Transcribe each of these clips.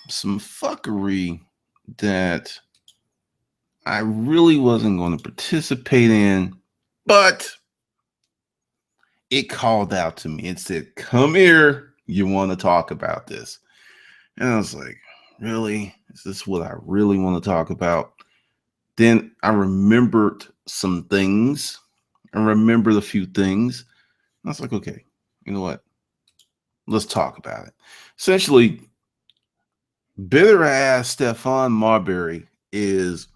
some fuckery that I really wasn't going to participate in, but it called out to me. It said, "Come here, you want to talk about this?" And I was like, "Really? Is this what I really want to talk about?" Then I remembered some things. I remembered a few things. I was like, "Okay, you know what? Let's talk about it." Essentially, bitter ass Stephon Marbury is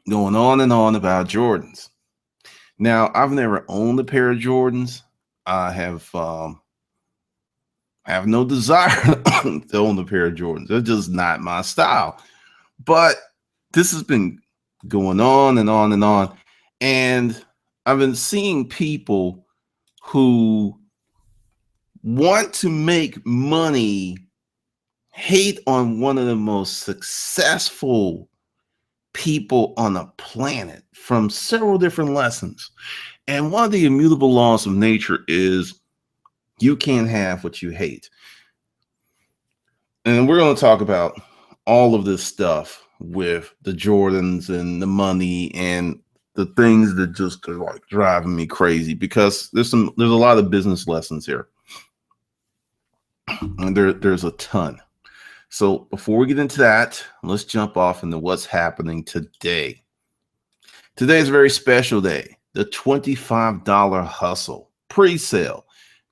going on and on about Jordans. Now, I've never owned a pair of Jordans. I have no desire to own a pair of Jordans. They're just not my style. But this has been going on and on and on. And I've been seeing people who want to make money hate on one of the most successful people on the planet from several different lessons. And one of the immutable laws of nature is you can't have what you hate. And we're going to talk about all of this stuff with the Jordans and the money and the things that just are like driving me crazy, because there's a lot of business lessons here. And there's a ton. So before we get into that, let's jump off into what's happening today. Today is a very special day. The $25 hustle pre-sale,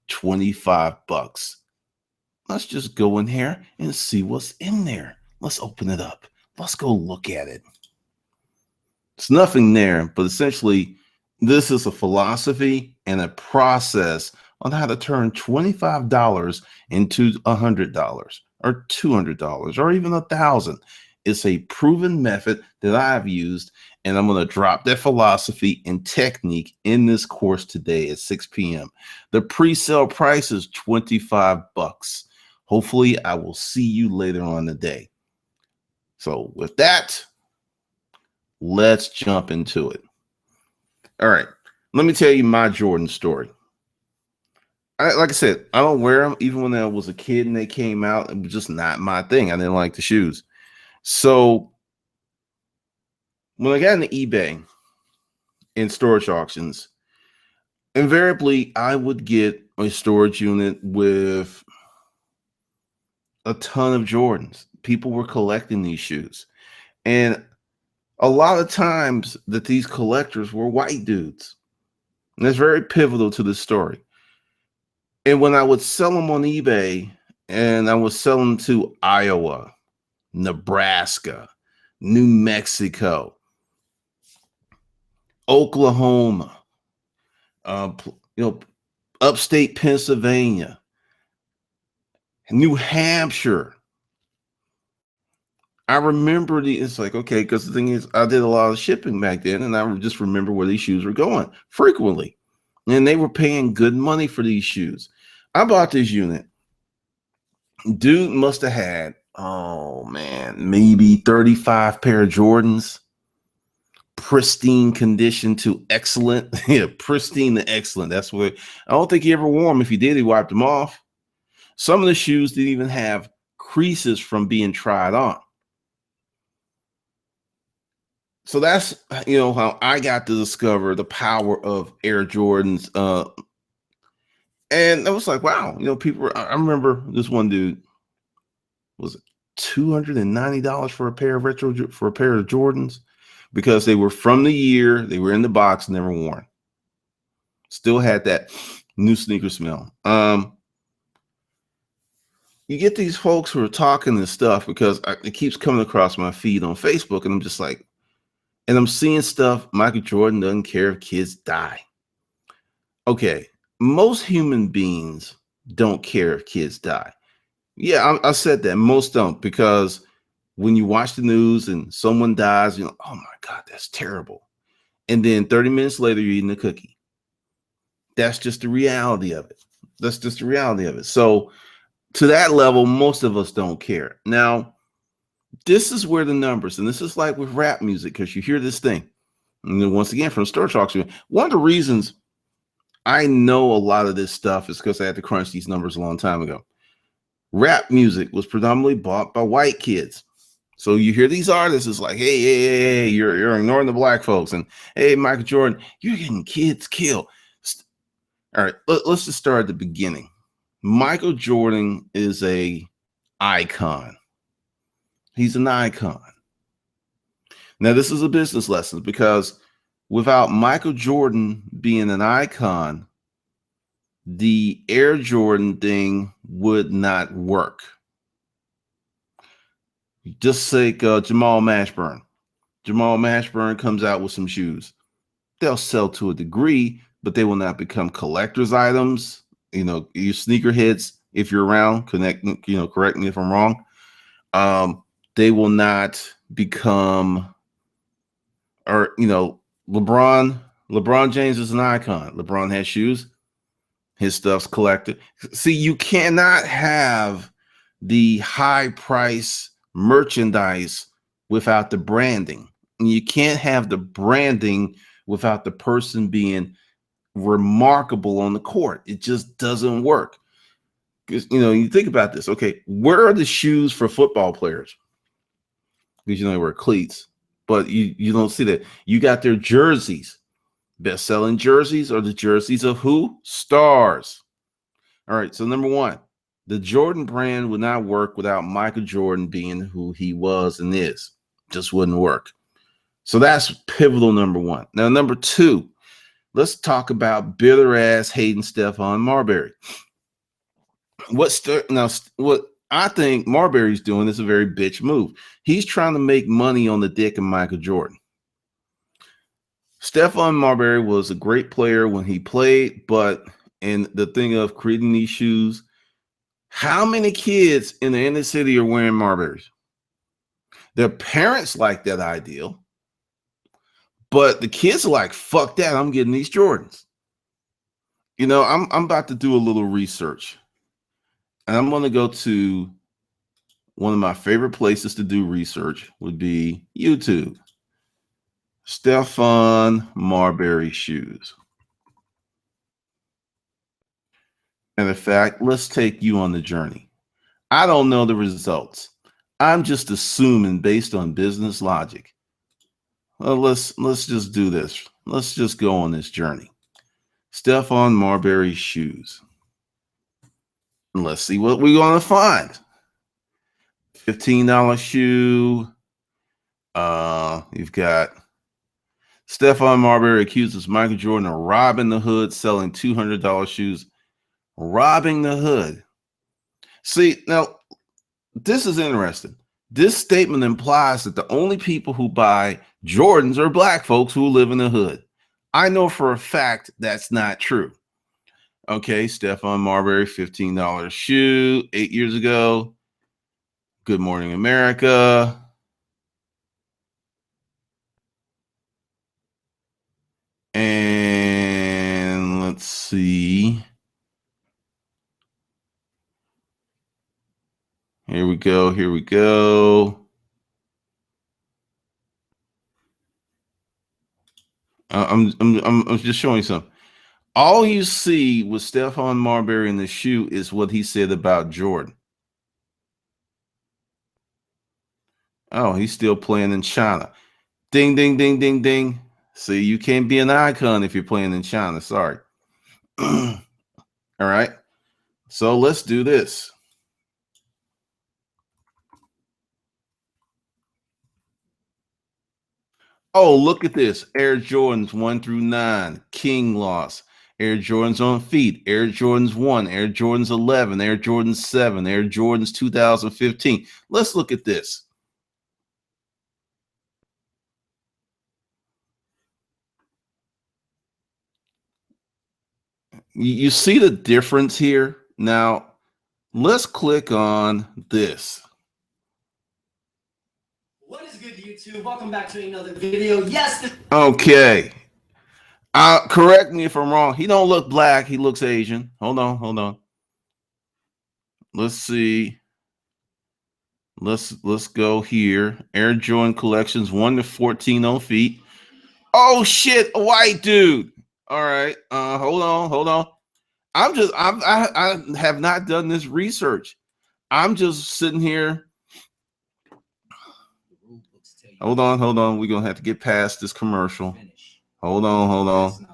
$25. Let's just go in here and see what's in there. Let's open it up. Let's go look at it. It's nothing there, but essentially, this is a philosophy and a process on how to turn $25 into $100 or $200 or even $1,000. It's a proven method that I've used, and I'm going to drop that philosophy and technique in this course today at 6 p.m. The pre-sale price is $25. Hopefully, I will see you later on today. So with that, let's jump into it. All right, let me tell you my Jordan story. Like I said, I don't wear them. Even when I was a kid and they came out, it was just not my thing. I didn't like the shoes. So when I got into eBay and storage auctions, invariably I would get a storage unit with a ton of Jordans. People were collecting these shoes. And a lot of times that these collectors were white dudes. And that's very pivotal to the story. And when I would sell them on eBay, and I would sell them to Iowa, Nebraska, New Mexico, Oklahoma, upstate Pennsylvania, New Hampshire. I remember it's like, okay, because the thing is, I did a lot of shipping back then, and I just remember where these shoes were going frequently. And they were paying good money for these shoes. I bought this unit. Dude must have had, oh man, maybe 35 pair of Jordans. Pristine condition to excellent. Yeah, pristine to excellent. That's what, I don't think he ever wore them. If he did, he wiped them off. Some of the shoes didn't even have creases from being tried on. So that's, how I got to discover the power of Air Jordans. And I was like, wow, I remember this one dude was $290 for a pair of Jordans, because they were from the year, they were in the box, never worn. Still had that new sneaker smell. You get these folks who are talking this stuff because it keeps coming across my feed on Facebook, and I'm just like, and I'm seeing stuff. Michael Jordan doesn't care if kids die. Okay, most human beings don't care if kids die. Yeah, I said that. Most don't, because when you watch the news and someone dies, oh my God, that's terrible. And then 30 minutes later, you're eating a cookie. That's just the reality of it. That's just the reality of it. So to that level, most of us don't care. Now, this is where the numbers, and this is like with rap music, because you hear this thing. And then once again, from Storage Auction, one of the reasons I know a lot of this stuff is because I had to crunch these numbers a long time ago. Rap music was predominantly bought by white kids. So you hear these artists, it's like, hey, you're ignoring the black folks. And hey, Michael Jordan, you're getting kids killed. All right, let's just start at the beginning. Michael Jordan is a icon. He's an icon. Now, this is a business lesson because without Michael Jordan being an icon, the Air Jordan thing would not work. Just like Jamal Mashburn. Jamal Mashburn comes out with some shoes. They'll sell to a degree, but they will not become collector's items. You know, your sneakerheads, if you're around, correct me if I'm wrong. They will not become, or LeBron James is an icon. LeBron has shoes. His stuff's collected. See, you cannot have the high price merchandise without the branding. And you can't have the branding without the person being remarkable on the court. It just doesn't work. Because, you think about this. Okay, where are the shoes for football players? Because, they wear cleats, but you don't see that. You got their jerseys. Best-selling jerseys are the jerseys of who? Stars. All right, so number one, the Jordan brand would not work without Michael Jordan being who he was and is. Just wouldn't work. So that's pivotal number one. Now, number two, let's talk about bitter-ass hating Stephon Marbury. What I think Marbury's doing is a very bitch move. He's trying to make money on the dick of Michael Jordan. Stephon Marbury was a great player when he played, but in the thing of creating these shoes, how many kids in the inner city are wearing Marburys? Their parents like that ideal, but the kids are like, fuck that, I'm getting these Jordans. I'm about to do a little research, and I'm going to go to one of my favorite places to do research would be YouTube. Stephon Marbury shoes. And in fact, let's take you on the journey. I don't know the results. I'm just assuming based on business logic. Well, let's just do this. Let's just go on this journey. Stephon Marbury shoes. And let's see what we're going to find. $15 shoe. You've got Stephon Marbury accuses Michael Jordan of robbing the hood, selling $200 shoes. Robbing the hood. See, now, this is interesting. This statement implies that the only people who buy Jordans are black folks who live in the hood. I know for a fact that's not true. Okay, Stephon Marbury, $15 shoe, 8 years ago. Good Morning America. And let's see. Here we go. I'm just showing you something. All you see with Stephon Marbury in the shoe is what he said about Jordan. Oh, he's still playing in China. Ding, ding, ding, ding, ding. See, you can't be an icon if you're playing in China. Sorry. All right. So let's do this. Oh, look at this. Air Jordans 1-9. King loss. Air Jordans on feet. Air Jordans 1. Air Jordans 11. Air Jordans 7. Air Jordans 2015. Let's look at this. You see the difference here? Now, let's click on this. What is good, YouTube? Welcome back to another video. Yes. Okay. Correct me if I'm wrong. He don't look black. He looks Asian. Hold on. Let's see. Let's go here. Air Jordan collections 1-14 on feet. Oh shit, a white dude. All right. Hold on. I have not done this research. I'm just sitting here. Hold on. We're gonna have to get past this commercial. Hold on.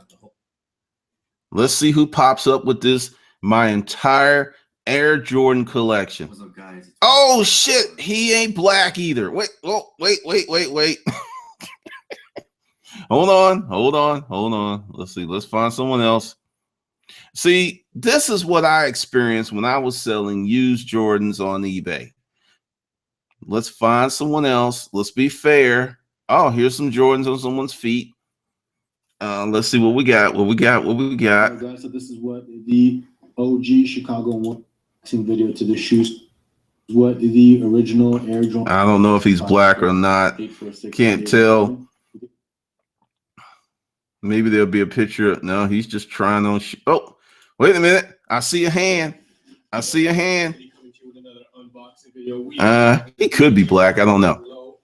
Let's see who pops up with this. My entire Air Jordan collection. What's up, guys? Oh shit, he ain't black either. Wait. Hold on. Let's see. Let's find someone else. See, this is what I experienced when I was selling used Jordans on eBay. Let's find someone else. Let's be fair. Oh, here's some Jordans on someone's feet. Let's see what we got. Guys, so this is what the OG Chicago unboxing video to the shoes. What the original Air Jordan. I don't know if he's black or not. Can't tell. Maybe there'll be a picture. No, he's just trying on. Oh, wait a minute. I see a hand. He could be black. I don't know.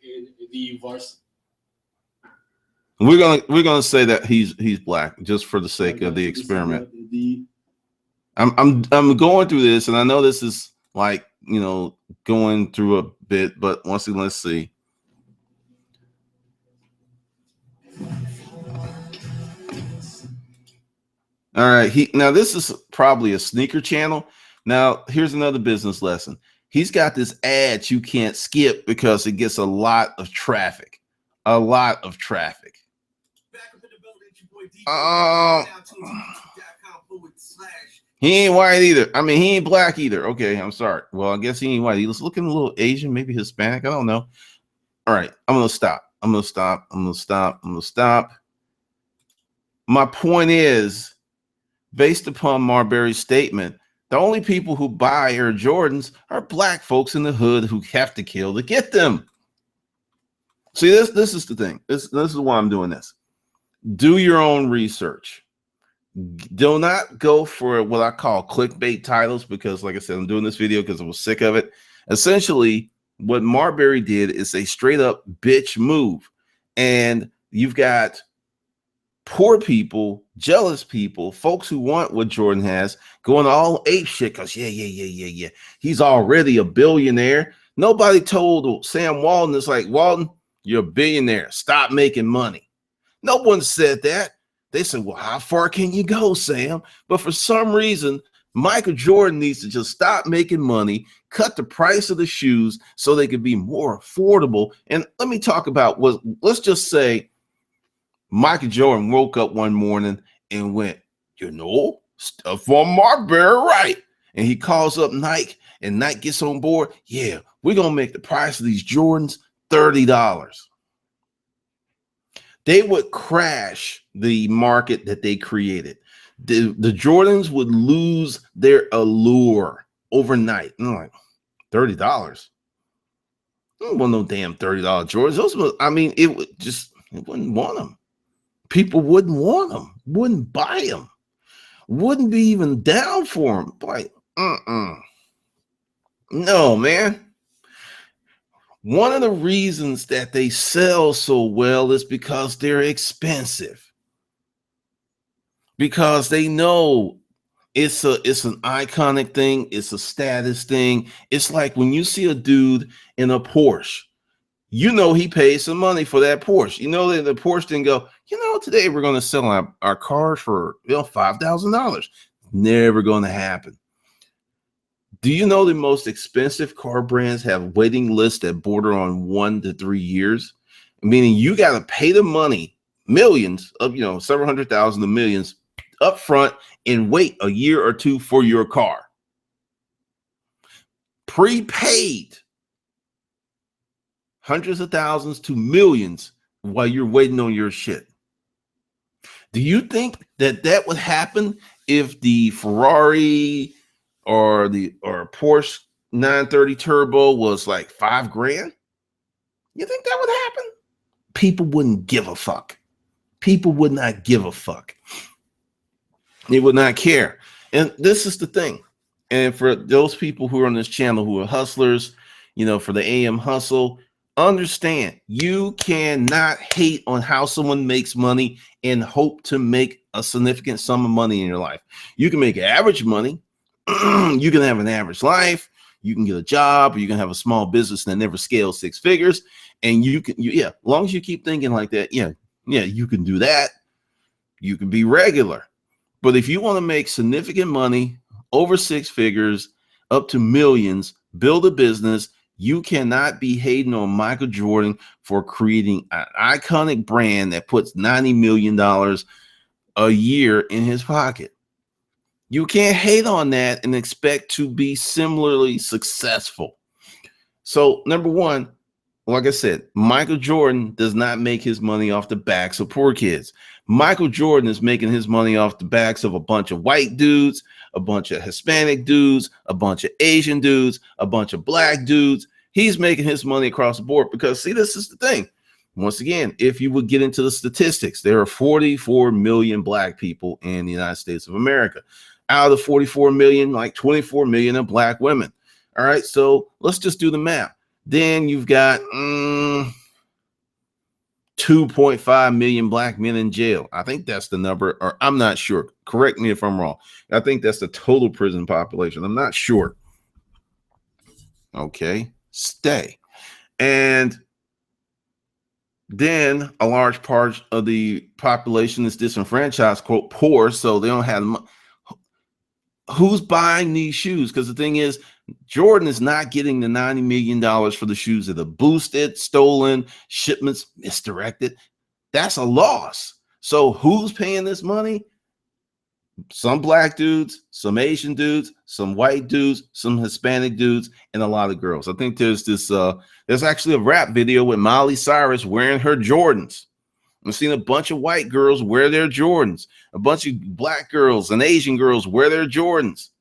We're gonna say that he's black just for the sake of the experiment. I'm going through this, and I know this is like, you know, going through a bit, but once again, let's see. All right, now this is probably a sneaker channel. Now here's another business lesson. He's got this ad you can't skip because it gets a lot of traffic. He ain't white either. I mean, he ain't black either. Okay, I'm sorry. Well, I guess he ain't white. He was looking a little Asian, maybe Hispanic. I don't know. All right, I'm gonna stop. My point is, based upon Marbury's statement, the only people who buy Air Jordans are black folks in the hood who have to kill to get them. See, this is the thing. This is why I'm doing this. Do your own research. Do not go for what I call clickbait titles, because, like I said, I'm doing this video because I was sick of it. Essentially, what Marbury did is a straight up bitch move. And you've got poor people, jealous people, folks who want what Jordan has, going all ape shit because yeah. He's already a billionaire. Nobody told Sam Walton, it's like, Walton, you're a billionaire. Stop making money. No one said that. They said, well, how far can you go, Sam? But for some reason, Michael Jordan needs to just stop making money, cut the price of the shoes so they could be more affordable. And let me talk about what, let's just say Michael Jordan woke up one morning and went, you know, Stephon Marbury, right? And he calls up Nike, and Nike gets on board. Yeah, we're going to make the price of these Jordans $30. They would crash the market that they created. The Jordans would lose their allure overnight. And I'm like, $30? I don't want no damn $30 Jordans. Those, I mean, it wouldn't want them. People wouldn't want them, wouldn't buy them, wouldn't be even down for them. Like, no, man. One of the reasons that they sell so well is because they're expensive. Because they know it's an iconic thing, it's a status thing. It's like when you see a dude in a Porsche, you know he paid some money for that Porsche. You know that the Porsche didn't go, you know, today we're going to sell our cars for, you know, $5,000. Never going to happen. Do you know the most expensive car brands have waiting lists that border on 1 to 3 years? Meaning you got to pay the money, millions of, you know, several hundred thousand to millions up front and wait a year or two for your car. Prepaid. Hundreds of thousands to millions while you're waiting on your shit. Do you think that would happen if the Ferrari or Porsche 930 Turbo was like $5,000? You think that would happen? People wouldn't give a fuck. People would not give a fuck. They would not care. And this is the thing. And for those people who are on this channel who are hustlers, you know, for the AM hustle, understand you cannot hate on how someone makes money and hope to make a significant sum of money in your life. You can make average money. You can have an average life. you can get a job, or you can have a small business that never scales 6 figures. And yeah, as long as you keep thinking like that, yeah, you can do that. You can be regular. But if you want to make significant money, over 6 figures, up to millions, build a business, you cannot be hating on Michael Jordan for creating an iconic brand that puts $90 million a year in his pocket. You can't hate on that and expect to be similarly successful. So, number one, like I said, Michael Jordan does not make his money off the backs of poor kids. Michael Jordan is making his money off the backs of a bunch of white dudes, a bunch of Hispanic dudes, a bunch of Asian dudes, a bunch of black dudes. He's making his money across the board because, see, this is the thing. Once again, if you would get into the statistics, there are 44 million black people in the United States of America. Out of the 44 million, like 24 million are black women. All right, so let's just do the math. Then you've got 2.5 million black men in jail. I think that's the number, or I'm not sure. Correct me if I'm wrong. I think that's the total prison population. I'm not sure. Okay, stay. And then a large part of the population is disenfranchised, quote, poor, so they don't have money. Who's buying these shoes? Because the thing is, Jordan is not getting the $90 million for the shoes that are boosted, stolen, shipments misdirected. That's a loss. So who's paying this money? Some black dudes, some Asian dudes, some white dudes, some Hispanic dudes, and a lot of girls. I think there's actually a rap video with Miley Cyrus wearing her Jordans. I've seen a bunch of white girls wear their Jordans, a bunch of black girls and Asian girls wear their Jordans.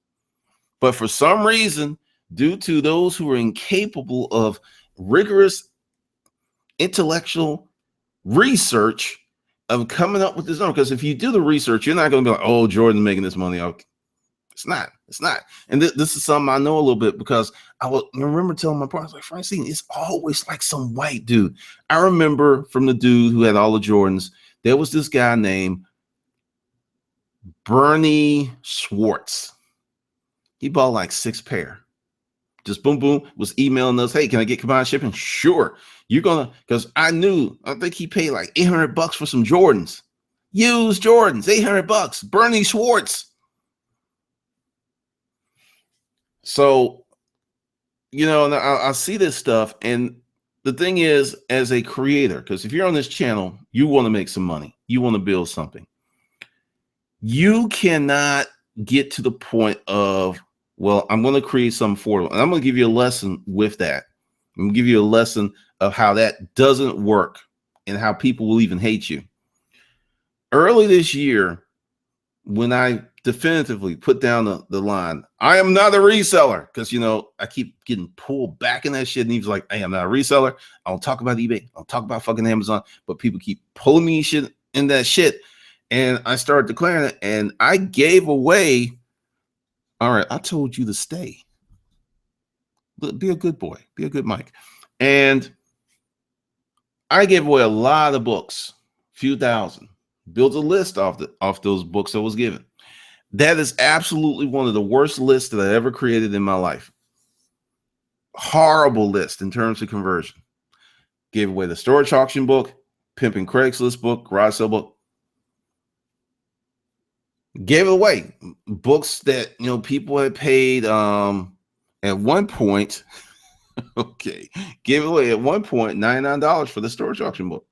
But for some reason, due to those who are incapable of rigorous intellectual research of coming up with this number, because if you do the research, you're not going to be like, oh, Jordan's making this money. Okay. It's not. And this is something I know a little bit because I remember telling my partner, like, Francine, it's always like some white dude. I remember from the dude who had all the Jordans, there was this guy named Bernie Schwartz. He bought like 6 pair. Just boom, boom, was emailing us, hey, can I get combined shipping? Sure. You're going to, because I think he paid like $800 for some Jordans. Used Jordans, $800. Bernie Schwartz. So, and I see this stuff. And the thing is, as a creator, because if you're on this channel, you want to make some money. You want to build something. You cannot get to the point of, well, I'm going to create something affordable. And I'm going to give you a lesson with that. I'm going to give you a lesson of how that doesn't work and how people will even hate you. Early this year, when I definitively put down the line, I am not a reseller, because I keep getting pulled back in that shit. And he was like, hey, I'm not a reseller. I don't talk about eBay. I don't talk about fucking Amazon, but people keep pulling me shit in that shit. And I started declaring it, and I gave away. All right, I told you to stay. Be a good boy. Be a good Mike. And I gave away a lot of books, few thousand. Built a list off those books I was given. That is absolutely one of the worst lists that I ever created in my life. Horrible list in terms of conversion. Gave away the storage auction book, pimping Craigslist book, garage sale book. Gave it away. Books that people had paid at one point. Okay, gave it away at one point $99 for the storage auction book.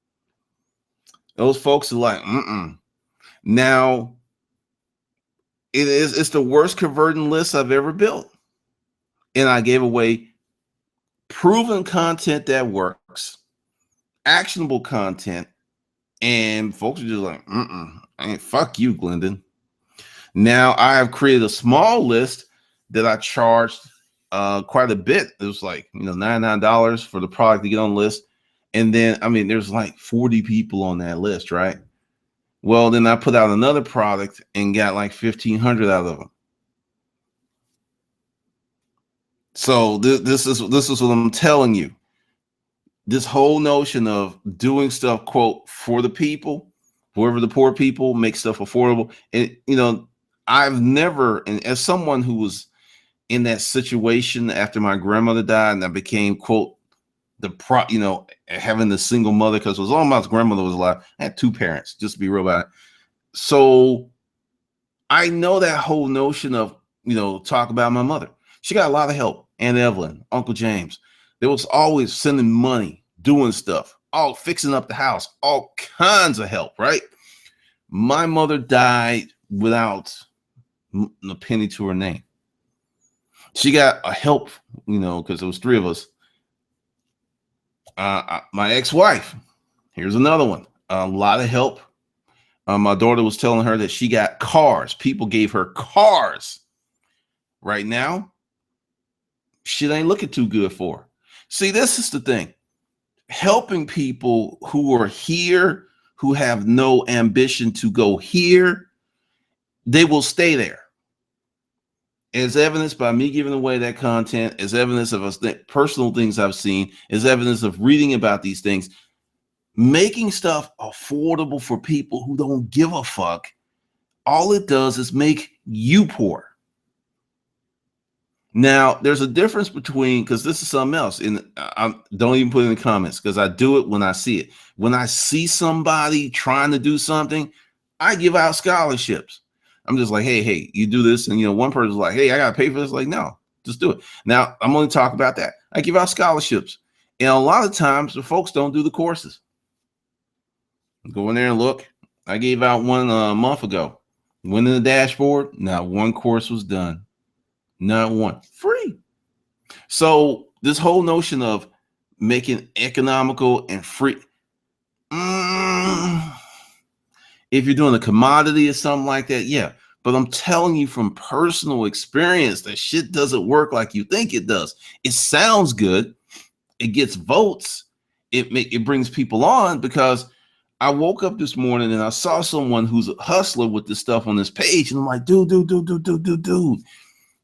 Those folks are like, Now, it's the worst converting list I've ever built. And I gave away proven content that works, actionable content, and folks are just like, fuck you, Glendon. Now I have created a small list that I charged quite a bit. It was like, $99 for the product to get on the list. And then, there's like 40 people on that list, right? Well, then I put out another product and got like 1,500 out of them. So this is what I'm telling you. This whole notion of doing stuff, quote, for the people, whoever the poor people, make stuff affordable. And, I've never, and as someone who was in that situation after my grandmother died, and I became, quote, having the single mother, because it was all my grandmother was alive. I had two parents, just to be real about it. So I know that whole notion of, talk about my mother. She got a lot of help. Aunt Evelyn, Uncle James. They was always sending money, doing stuff, all fixing up the house, all kinds of help, right? My mother died without a penny to her name. She got a help, because there was three of us. My ex-wife, here's another one. A lot of help. My daughter was telling her that she got cars. People gave her cars. Right now, shit ain't looking too good for her. See, this is the thing. Helping people who are here, who have no ambition to go here, they will stay there. As evidenced by me giving away that content, as evidence of personal things I've seen, as evidence of reading about these things, making stuff affordable for people who don't give a fuck, all it does is make you poor. Now, there's a difference between, because this is something else, and don't even put it in the comments, because I do it when I see it. When I see somebody trying to do something, I give out scholarships. I'm just like, hey, you do this. And, one person's like, hey, I got to pay for this. Like, no, just do it. Now, I'm only talking about that. I give out scholarships. And a lot of times, the folks don't do the courses. Go in there and look. I gave out one a month ago. Went in the dashboard. Not one course was done. Not one. Free. So this whole notion of making economical and free. If you're doing a commodity or something like that, yeah. But I'm telling you from personal experience that shit doesn't work like you think it does. It sounds good. It gets votes. It brings people on, because I woke up this morning and I saw someone who's a hustler with this stuff on this page. And I'm like, dude.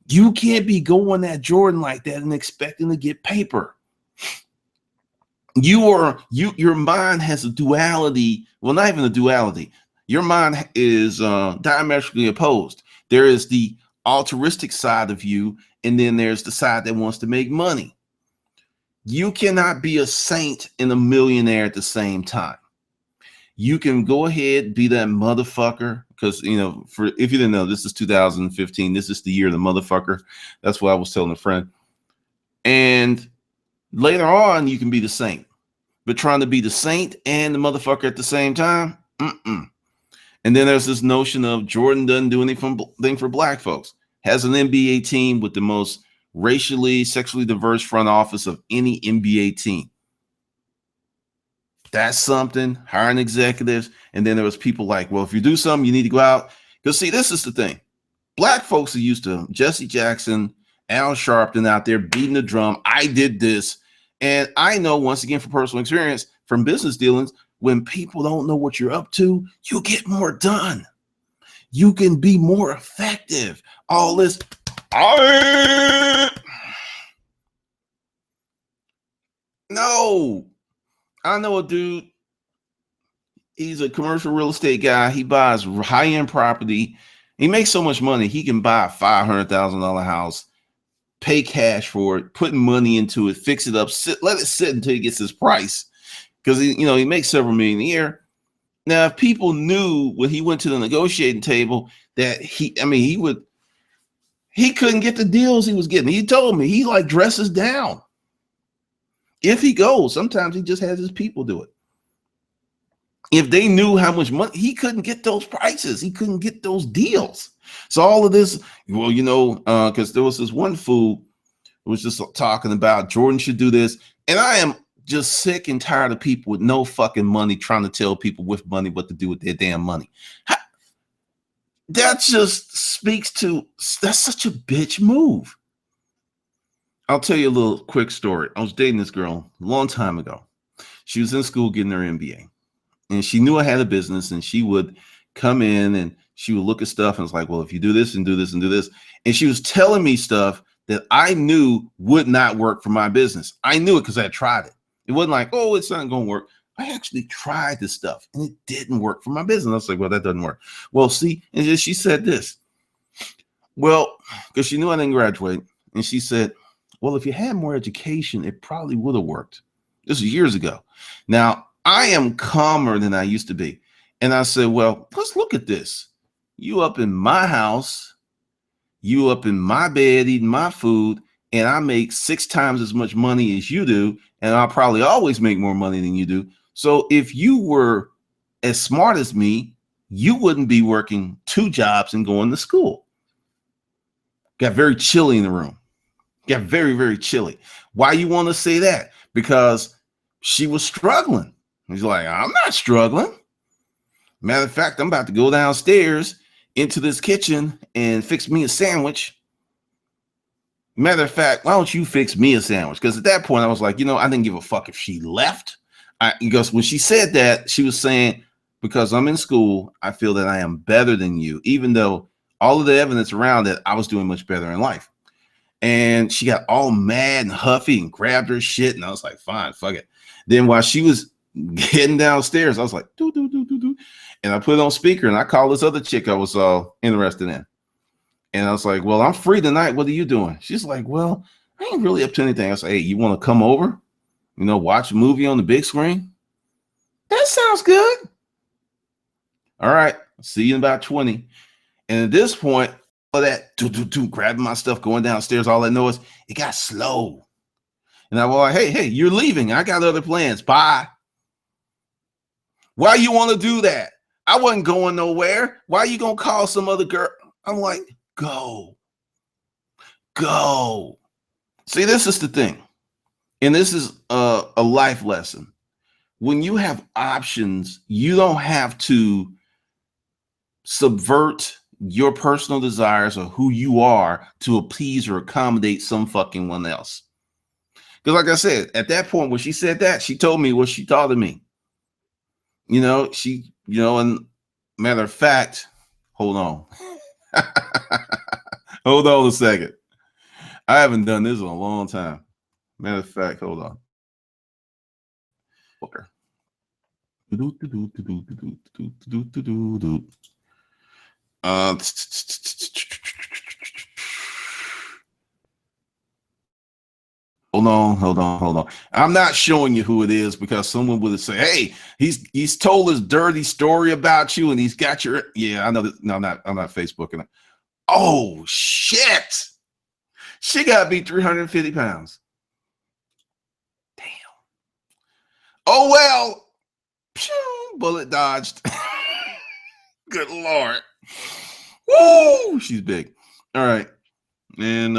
You can't be going at Jordan like that and expecting to get paper. Your mind has a duality. Well, not even a duality. Your mind is diametrically opposed. There is the altruistic side of you, and then there's the side that wants to make money. You cannot be a saint and a millionaire at the same time. You can go ahead, be that motherfucker, because, if you didn't know, this is 2015. This is the year of the motherfucker. That's what I was telling a friend. And later on, you can be the saint. But trying to be the saint and the motherfucker at the same time, And then there's this notion of Jordan doesn't do anything for black folks. Has an NBA team with the most racially, sexually diverse front office of any NBA team. That's something. Hiring executives. And then there was people like, well, if you do something, you need to go out. Because see, this is the thing. Black folks are used to Jesse Jackson, Al Sharpton out there beating the drum. I did this. And I know, once again, from personal experience, from business dealings, when people don't know what you're up to, you get more done. You can be more effective. All this. No. I know a dude. He's a commercial real estate guy. He buys high-end property. He makes so much money, he can buy a $500,000 house, pay cash for it, put money into it, fix it up, let it sit until he gets his price. Because he makes several million a year. Now, if people knew when he went to the negotiating table that he couldn't get the deals he was getting. He told me he like dresses down. If he goes, sometimes he just has his people do it. If they knew how much money, he couldn't get those prices. He couldn't get those deals. So all of this, because there was this one fool who was just talking about Jordan should do this. And I am just sick and tired of people with no fucking money trying to tell people with money what to do with their damn money. That just speaks to, that's such a bitch move. I'll tell you a little quick story. I was dating this girl a long time ago. She was in school getting her MBA. And she knew I had a business, and she would come in and she would look at stuff and was like, well, if you do this and do this and do this. And she was telling me stuff that I knew would not work for my business. I knew it because I had tried it. It wasn't like, oh, it's not going to work. I actually tried this stuff and it didn't work for my business. I was like, well, that doesn't work. Well, see, and she said this. Well, because she knew I didn't graduate. And she said, well, if you had more education, it probably would have worked. This was years ago. Now, I am calmer than I used to be. And I said, well, let's look at this. You up in my house, you up in my bed eating my food, and I make 6 times as much money as you do, and I'll probably always make more money than you do. So if you were as smart as me, you wouldn't be working 2 jobs and going to school. Got very chilly in the room. Got very, very chilly. Why you want to say that? Because she was struggling. He's like, I'm not struggling. Matter of fact, I'm about to go downstairs into this kitchen and fix me a sandwich. Matter of fact, why don't you fix me a sandwich? Because at that point, I was like, I didn't give a fuck if she left. Because when she said that, she was saying, because I'm in school, I feel that I am better than you, even though all of the evidence around it, I was doing much better in life. And she got all mad and huffy and grabbed her shit. And I was like, fine, fuck it. Then while she was getting downstairs, I was like, do, do, do, do, do. And I put it on speaker and I called this other chick I was interested in. And I was like, well, I'm free tonight. What are you doing? She's like, well, I ain't really up to anything. I said, hey, you want to come over? Watch a movie on the big screen? That sounds good. All right. See you in about 20. And at this point, all that grabbing my stuff, going downstairs, all I know is it got slow. And I was like, hey, you're leaving. I got other plans. Bye. Why you want to do that? I wasn't going nowhere. Why are you going to call some other girl? I'm like, go. See, this is the thing. And this is a life lesson. When you have options, you don't have to subvert your personal desires or who you are to appease or accommodate some fucking one else. Because like I said, at that point when she said that, she told me what she thought of me. And matter of fact, hold on. Hold on a second. I haven't done this in a long time. Matter of fact, hold on. Okay. Hold on. I'm not showing you who it is because someone would say, hey, he's told his dirty story about you and he's got your, I know that. No, I'm not Facebooking it. Oh shit. She got to be 350 pounds. Damn. Oh, well, pew, bullet dodged. Good Lord. Woo, she's big. All right. And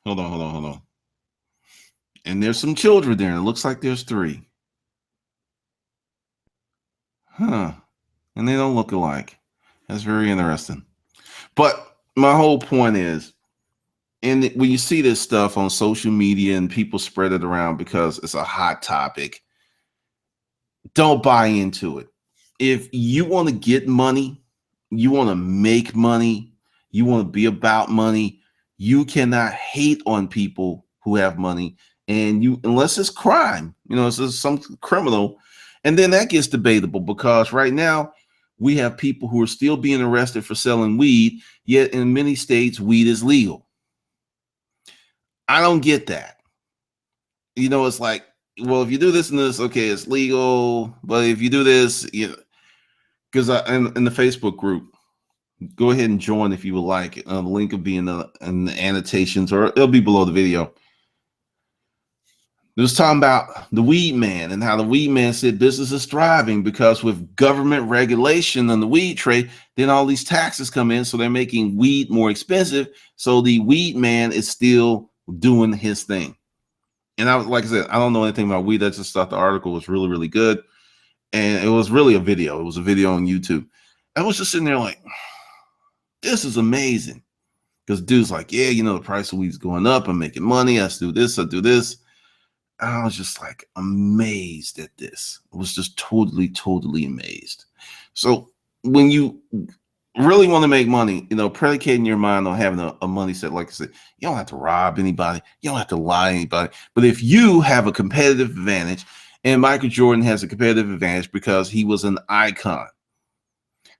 hold on. And there's some children there. It looks like there's 3. Huh. And they don't look alike. That's very interesting. But my whole point is, and when you see this stuff on social media and people spread it around because it's a hot topic, don't buy into it. If you want to get money, you want to make money, you want to be about money, you cannot hate on people who have money. And unless it's crime, it's some criminal. And then that gets debatable because right now we have people who are still being arrested for selling weed, yet in many states, weed is legal. I don't get that. It's like, well, if you do this and this, okay, it's legal. But if you do this, because in the Facebook group, go ahead and join if you would like. The link will be in the annotations or it'll be below the video. It was talking about the weed man and how the weed man said business is thriving because with government regulation on the weed trade, then all these taxes come in. So they're making weed more expensive. So the weed man is still doing his thing. And like I said, I don't know anything about weed. I just thought the article was really, really good. And it was really a video. It was a video on YouTube. I was just sitting there like, this is amazing. Because dude's like, yeah, the price of weed's going up. I'm making money. I do this. I was just like amazed at this. I was just totally, totally amazed. So when you really want to make money, predicating your mind on having a money set, like I said, you don't have to rob anybody. You don't have to lie to anybody. But if you have a competitive advantage, and Michael Jordan has a competitive advantage because he was an icon.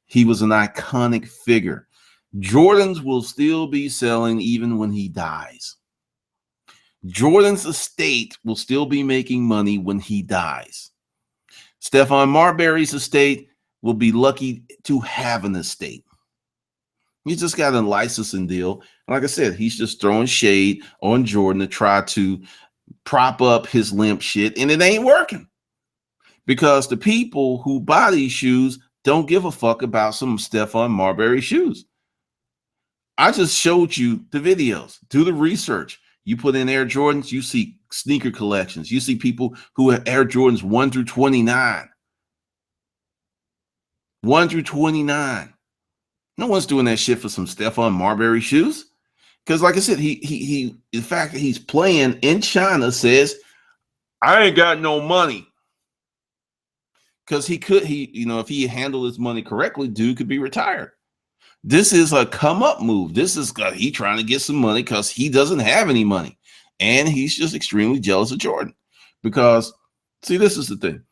He was an iconic figure. Jordans will still be selling even when he dies. Jordan's estate will still be making money when he dies. Stephon Marbury's estate will be lucky to have an estate. He just got a licensing deal. Like I said, he's just throwing shade on Jordan to try to prop up his limp shit, and it ain't working because the people who buy these shoes don't give a fuck about some Stephon Marbury shoes. I just showed you the videos. Do the research. You put in Air Jordans, you see sneaker collections. You see people who have Air Jordans 1 through 29. 1 through 29. No one's doing that shit for some Stephon Marbury shoes. Because like I said, he the fact that he's playing in China says, I ain't got no money. Because if he handled his money correctly, dude could be retired. This is a come up move. This is he trying to get some money because he doesn't have any money. And he's just extremely jealous of Jordan. Because, see, this is the thing.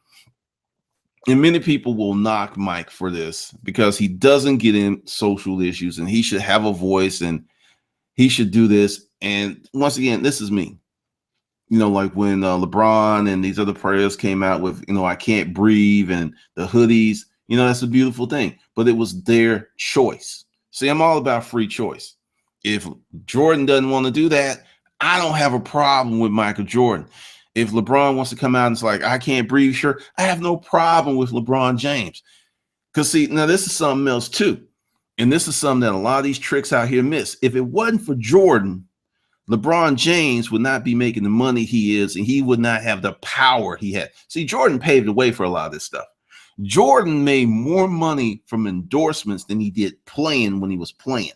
And many people will knock Mike for this because he doesn't get in social issues and he should have a voice and he should do this. And once again, this is me. Like when LeBron and these other players came out with, I can't breathe and the hoodies, that's a beautiful thing. But it was their choice. See, I'm all about free choice. If Jordan doesn't want to do that, I don't have a problem with Michael Jordan. If LeBron wants to come out and it's like, I can't breathe, sure, I have no problem with LeBron James. Because, see, now this is something else, too. And this is something that a lot of these tricks out here miss. If it wasn't for Jordan, LeBron James would not be making the money he is, and he would not have the power he had. See, Jordan paved the way for a lot of this stuff. Jordan made more money from endorsements than he did playing when he was playing.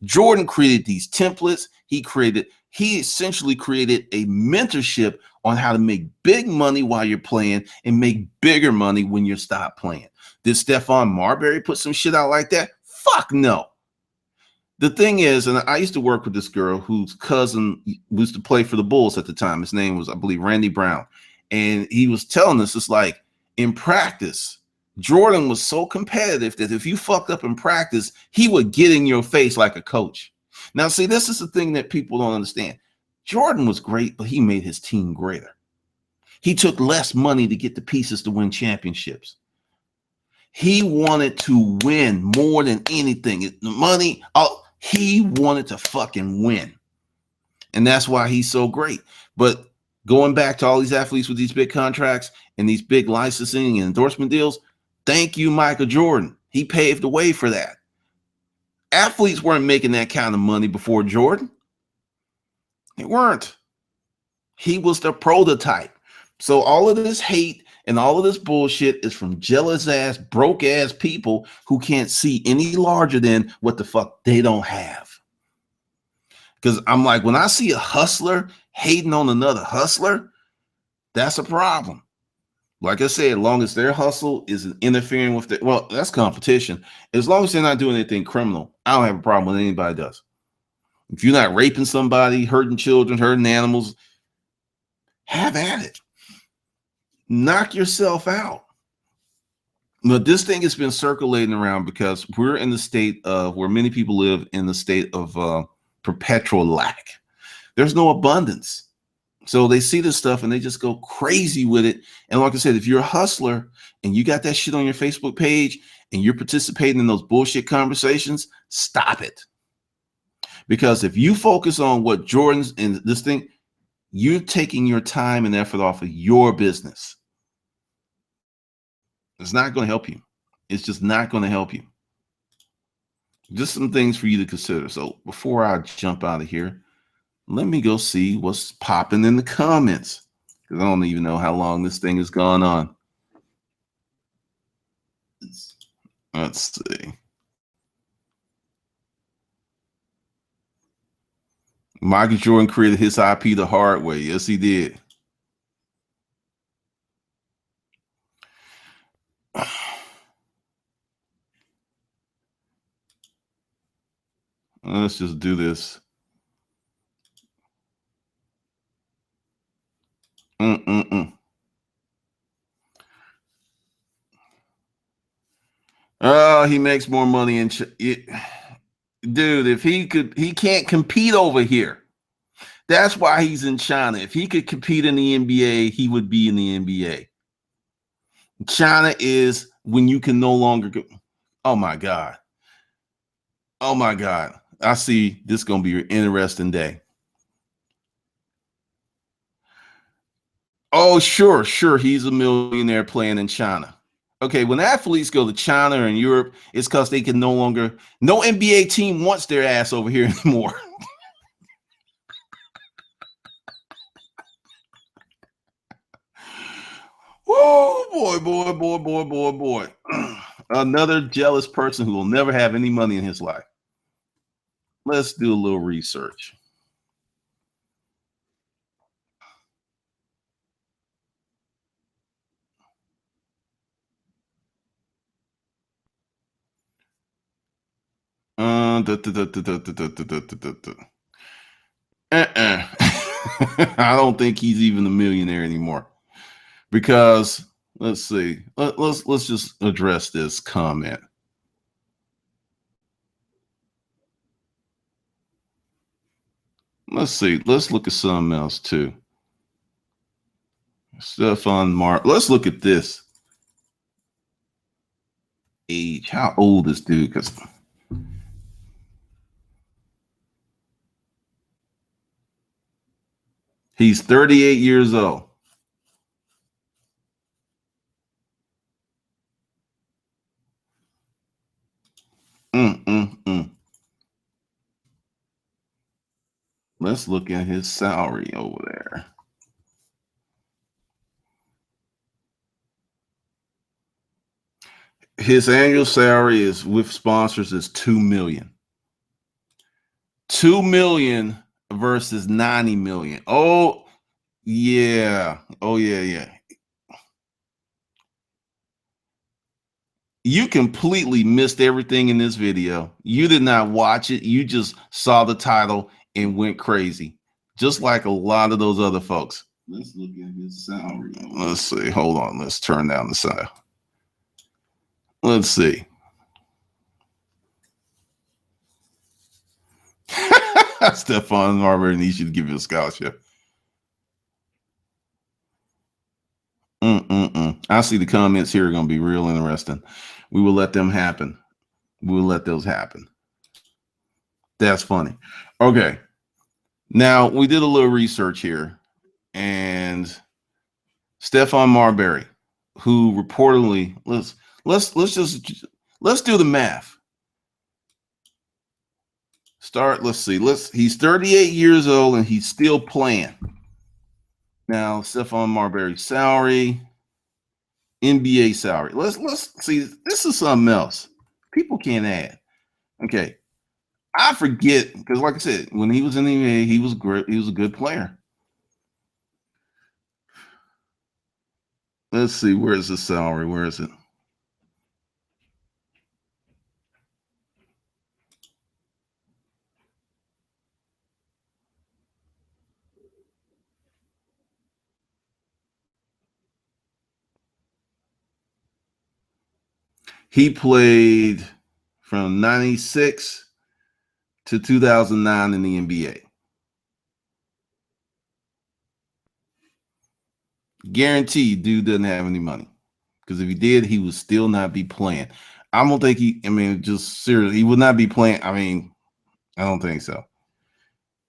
Jordan created these templates. He essentially created a mentorship on how to make big money while you're playing and make bigger money when you stop playing. Did Stephon Marbury put some shit out like that? Fuck no. The thing is, and I used to work with this girl whose cousin used to play for the Bulls at the time. His name was, I believe, Randy Brown. And he was telling us, it's like, in practice, Jordan was so competitive that if you fucked up in practice, he would get in your face like a coach. Now, see, this is the thing that people don't understand. Jordan was great, but he made his team greater. He took less money to get the pieces to win championships. He wanted to win more than anything. The money, he wanted to fucking win. And that's why he's so great. But going back to all these athletes with these big contracts and these big licensing and endorsement deals, thank you, Michael Jordan. He paved the way for that. Athletes weren't making that kind of money before Jordan. They weren't. He was the prototype. So all of this hate and all of this bullshit is from jealous ass, broke ass people who can't see any larger than what the fuck they don't have. Because I'm like, when I see a hustler hating on another hustler, that's a problem. Like I said, as long as their hustle is interfering with that's competition. As long as they're not doing anything criminal, I don't have a problem with anybody does. If you're not raping somebody, hurting children, hurting animals, have at it. Knock yourself out. But this thing has been circulating around because we're in the state of where many people live in the state of perpetual lack. There's no abundance. So they see this stuff and they just go crazy with it. And like I said, if you're a hustler and you got that shit on your Facebook page and you're participating in those bullshit conversations, stop it. Because if you focus on what Jordan's in this thing, you're taking your time and effort off of your business. It's not going to help you. It's just not going to help you. Just some things for you to consider. So before I jump out of here, let me go see what's popping in the comments, because I don't even know how long this thing has gone on. Let's see. Michael Jordan created his IP the hard way. Yes, he did. Let's just do this. Oh, he makes more money in dude. If he can't compete over here. That's why he's in China. If he could compete in the NBA, he would be in the NBA. China is when you can no longer go. Oh my God. Oh my God. I see this is going to be an interesting day. Oh, sure. He's a millionaire playing in China. Okay, when athletes go to China and Europe, it's because they can no NBA team wants their ass over here anymore. Oh boy. Another jealous person who will never have any money in his life. Let's do a little research. I don't think he's even a millionaire anymore. Because let's see. Let's just address this comment. Let's see. Let's look at something else too. Stephon Marbury. Let's look at this. Age. How old is dude? Because he's 38 years old. Let's look at his salary over there. His annual salary is with sponsors is $2 million. $2 million versus $90 million. Oh, yeah. You completely missed everything in this video. You did not watch it. You just saw the title and went crazy, just like a lot of those other folks. Let's look at his salary. Let's see. Hold on. Let's turn down the side. Let's see. Stephon Marbury needs you to give you a scholarship. I see the comments here are going to be real interesting. We will let them happen. We will let those happen. That's funny. Okay. Now we did a little research here, and Stephon Marbury, who reportedly let's do the math. Let's see. He's 38 years old and he's still playing. Now, Stephon Marbury's salary, NBA salary. Let's see. This is something else. People can't add. Okay. I forget because, like I said, when he was in the NBA, he was great. He was a good player. Let's see. Where is the salary? Where is it? He played from 96 to 2009 in the NBA. Guaranteed, dude doesn't have any money. Because if he did, he would still not be playing. I don't think just seriously, he would not be playing. I don't think so.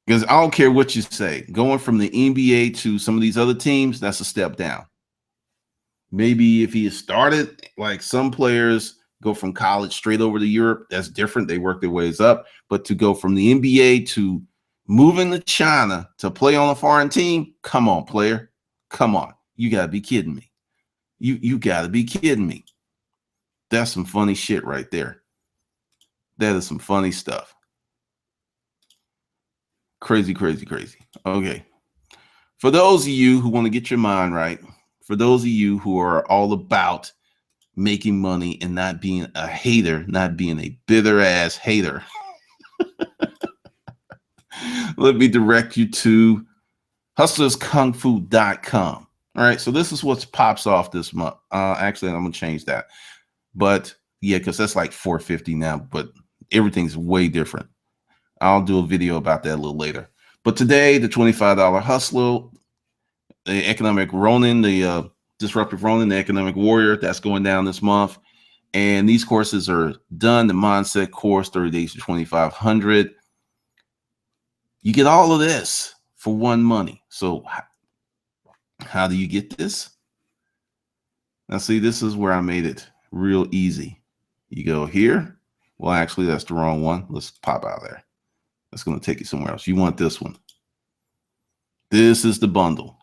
Because I don't care what you say. Going from the NBA to some of these other teams, that's a step down. Maybe if he had started, like some players go from college straight over to Europe, that's different. They work their ways up. But to go from the NBA to moving to China to play on a foreign team, come on, player. Come on. You got to be kidding me. You got to be kidding me. That's some funny shit right there. That is some funny stuff. Crazy. Okay. For those of you who want to get your mind right, for those of you who are all about making money and not being a hater, not being a bitter ass hater, let me direct you to hustlerskungfu.com. All right. So this is what pops off this month. Actually, I'm going to change that. But yeah, because that's like $4.50 now, but everything's way different. I'll do a video about that a little later. But today, the $25 hustler, the economic Ronin, the disruptive Ronin, the economic warrior, that's going down this month. And these courses are done. The mindset course, 30 days to 2,500. You get all of this for one money. So how do you get this? Now, see, this is where I made it real easy. You go here. Well, actually, that's the wrong one. Let's pop out of there. That's going to take you somewhere else. You want this one. This is the bundle.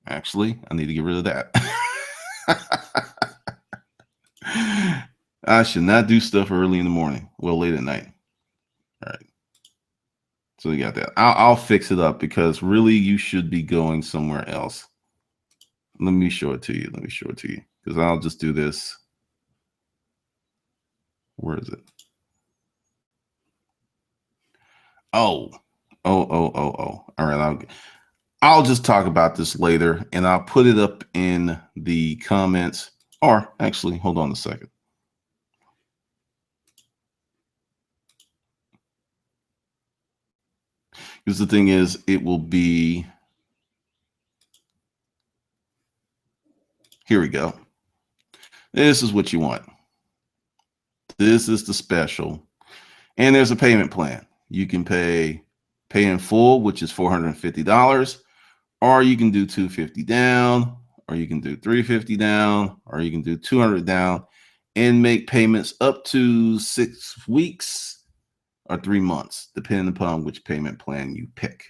Actually, I need to get rid of that. I should not do stuff early in the morning. Well, late at night. All right. So you got that. I'll fix it up because really you should be going somewhere else. Let me show it to you. Let me show it to you because I'll just do this. Where is it? Oh. All right. I'll just talk about this later and I'll put it up in the comments. Or actually, hold on a second. Because the thing is, it will be, here we go. This is what you want. This is the special. And there's a payment plan. You can pay in full, which is $450, or you can do $250 down, or you can do $350 down, or you can do $200 down and make payments up to 6 weeks or 3 months, depending upon which payment plan you pick.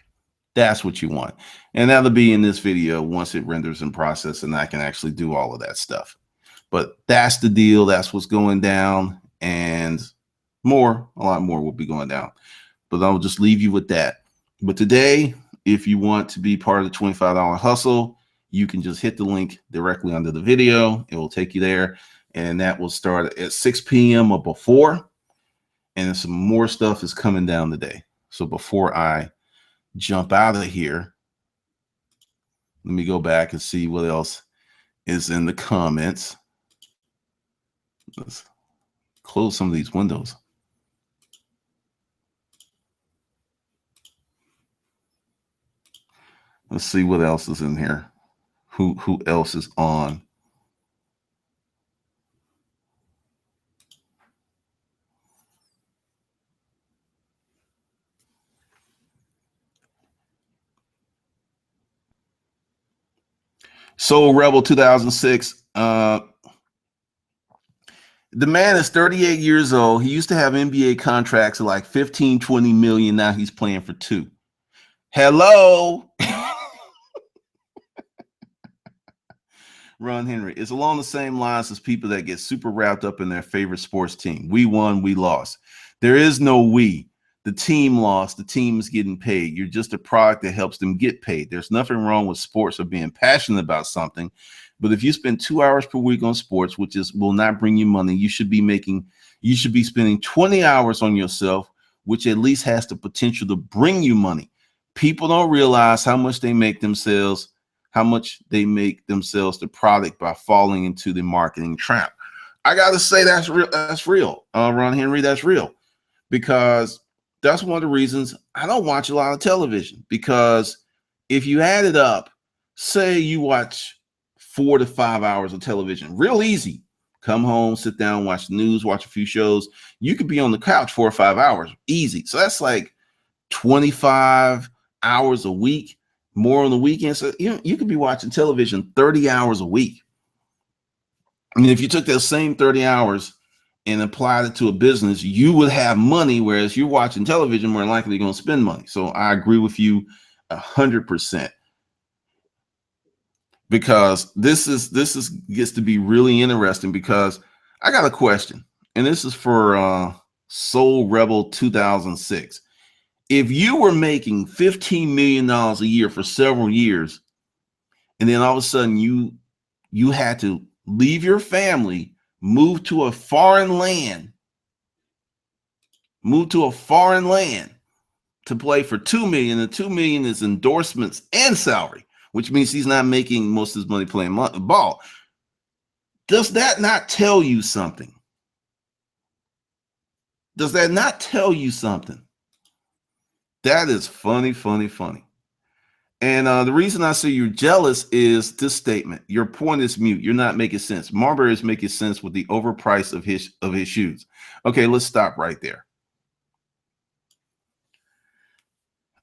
That's what you want. And that'll be in this video once it renders in process and I can actually do all of that stuff. But that's the deal. That's what's going down. And a lot more will be going down. But I'll just leave you with that. But today, if you want to be part of the $25 hustle, you can just hit the link directly under the video. It will take you there. And that will start at 6 p.m. or before. And some more stuff is coming down today. So before I jump out of here, let me go back and see what else is in the comments. Let's close some of these windows. Let's see what else is in here. Who else is on? So Rebel 2006. The man is 38 years old. He used to have NBA contracts of like 15, 20 million. Now he's playing for 2. Hello. Ron Henry. It's along the same lines as people that get super wrapped up in their favorite sports team. We won, we lost. There is no we. The team lost. The team is getting paid. You're just a product that helps them get paid. There's nothing wrong with sports or being passionate about something. But if you spend 2 hours per week on sports, which will not bring you money, you should be spending 20 hours on yourself, which at least has the potential to bring you money. People don't realize how much they make themselves the product by falling into the marketing trap. I got to say that's real. That's real. Ron Henry, that's real. Because that's one of the reasons I don't watch a lot of television. Because if you add it up, say you watch 4 to 5 hours of television, real easy. Come home, sit down, watch the news, watch a few shows. You could be on the couch 4 or 5 hours, easy. So that's like 25 hours a week, more on the weekends. So you could be watching television 30 hours a week. I mean, if you took that same 30 hours and applied it to a business, you would have money, whereas you're watching television, more likely going to spend money. So I agree with you 100%. Because this gets to be really interesting because I got a question, and this is for Soul Rebel 2006. If you were making $15 million a year for several years, and then all of a sudden you had to leave your family, move to a foreign land to play for $2 million, and $2 million is endorsements and salary, which means he's not making most of his money playing ball. Does that not tell you something? Does that not tell you something? That is funny, funny, funny. And the reason I say you're jealous is this statement. Your point is mute. You're not making sense. Marbury is making sense with the overprice of his shoes. Okay, let's stop right there.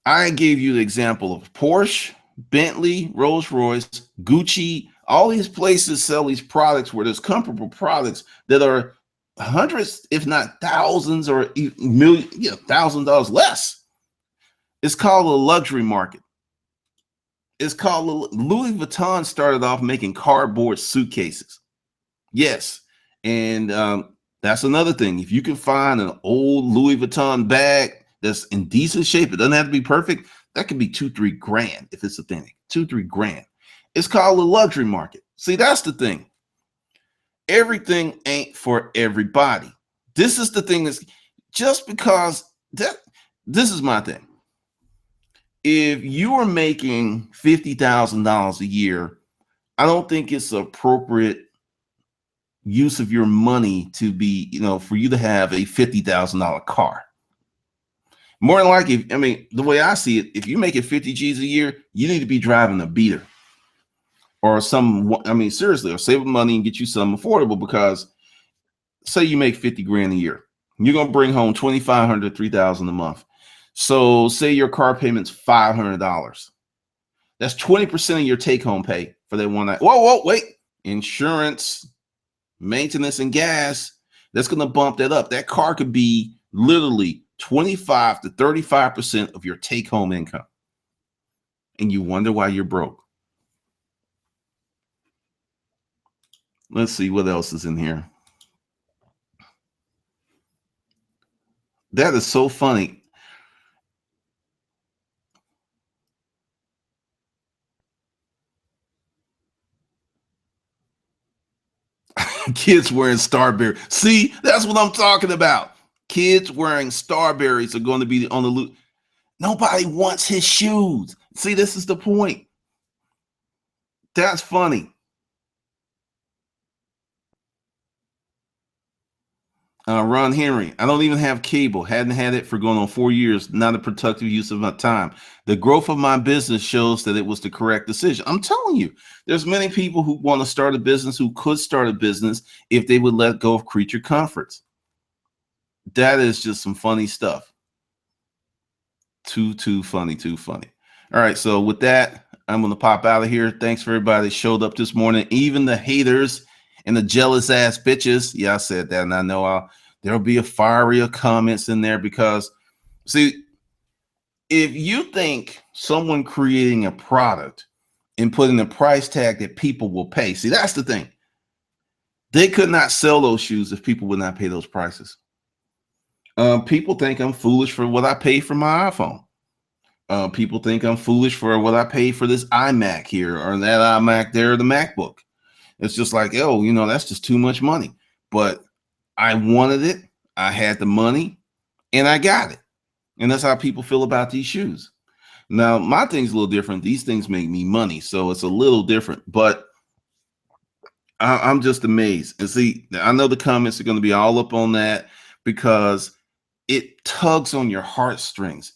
I gave you the example of Porsche, Bentley, Rolls-Royce, Gucci. All these places sell these products where there's comparable products that are hundreds, if not thousands or million, $1,000 less. It's called a luxury market. It's called Louis Vuitton started off making cardboard suitcases. Yes. And that's another thing. If you can find an old Louis Vuitton bag that's in decent shape, it doesn't have to be perfect. That could be $2-3 grand if it's authentic. $2-3 grand. It's called a luxury market. See, that's the thing. Everything ain't for everybody. This is the thing that's just because this is my thing. If you are making $50,000 a year, I don't think it's appropriate use of your money to be, for you to have a $50,000 car. More than likely, I mean, the way I see it, if you make it 50 G's a year, you need to be driving a beater or seriously, or save money and get you something affordable, because say you make 50 grand a year, you're going to bring home $2,500, $3,000 a month. So say your car payment's $500. That's 20% of your take-home pay for that one night. Whoa, wait. Insurance, maintenance, and gas, that's going to bump that up. That car could be literally 25 to 35% of your take-home income. And you wonder why you're broke. Let's see what else is in here. That is so funny. Kids wearing Starberry. See, that's what I'm talking about. Kids wearing Starberries are going to be on the loot. Nobody wants his shoes. See, this is the point. That's funny. Ron Henry, I don't even have cable. Hadn't had it for going on 4 years. Not a productive use of my time. The growth of my business shows that it was the correct decision. I'm telling you, there's many people who want to start a business, who could start a business if they would let go of creature comforts. That is just some funny stuff. Too funny, too funny. All right, so with that, I'm going to pop out of here. Thanks for everybody that showed up this morning, even the haters and the jealous ass bitches. Yeah, I said that, and I know there'll be a fiery of comments in there, because see, if you think someone creating a product and putting a price tag that people will pay, see, that's the thing. They could not sell those shoes if people would not pay those prices. People think I'm foolish for what I pay for my iPhone. People think I'm foolish for what I pay for this iMac here or that iMac there, or the MacBook. It's just like, that's just too much money. But I wanted it. I had the money and I got it. And that's how people feel about these shoes. Now, my thing's a little different. These things make me money, so it's a little different. But I'm just amazed. And see, I know the comments are going to be all up on that, because it tugs on your heartstrings.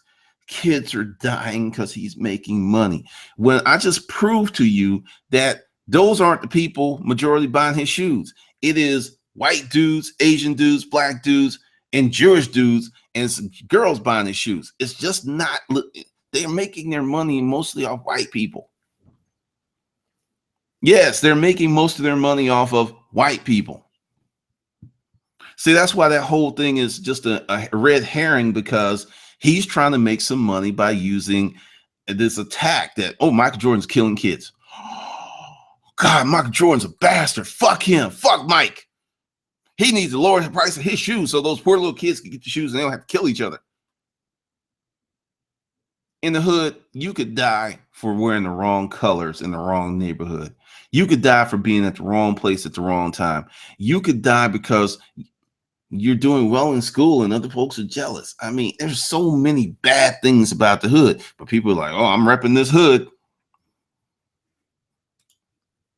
Kids are dying because he's making money. When I just proved to you that those aren't the people majority buying his shoes. It is white dudes, Asian dudes, black dudes, and Jewish dudes, and some girls buying his shoes. It's just not, they're making their money mostly off white people. Yes, they're making most of their money off of white people. See, that's why that whole thing is just a red herring, because he's trying to make some money by using this attack that, Michael Jordan's killing kids. God, Michael Jordan's a bastard. Fuck him. Fuck Mike. He needs to lower the price of his shoes so those poor little kids can get the shoes and they don't have to kill each other. In the hood, you could die for wearing the wrong colors in the wrong neighborhood. You could die for being at the wrong place at the wrong time. You could die because you're doing well in school and other folks are jealous. I mean, there's so many bad things about the hood, but people are like, I'm repping this hood.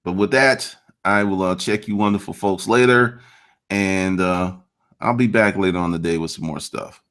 But with that, I will check you wonderful folks later, and I'll be back later on the day with some more stuff.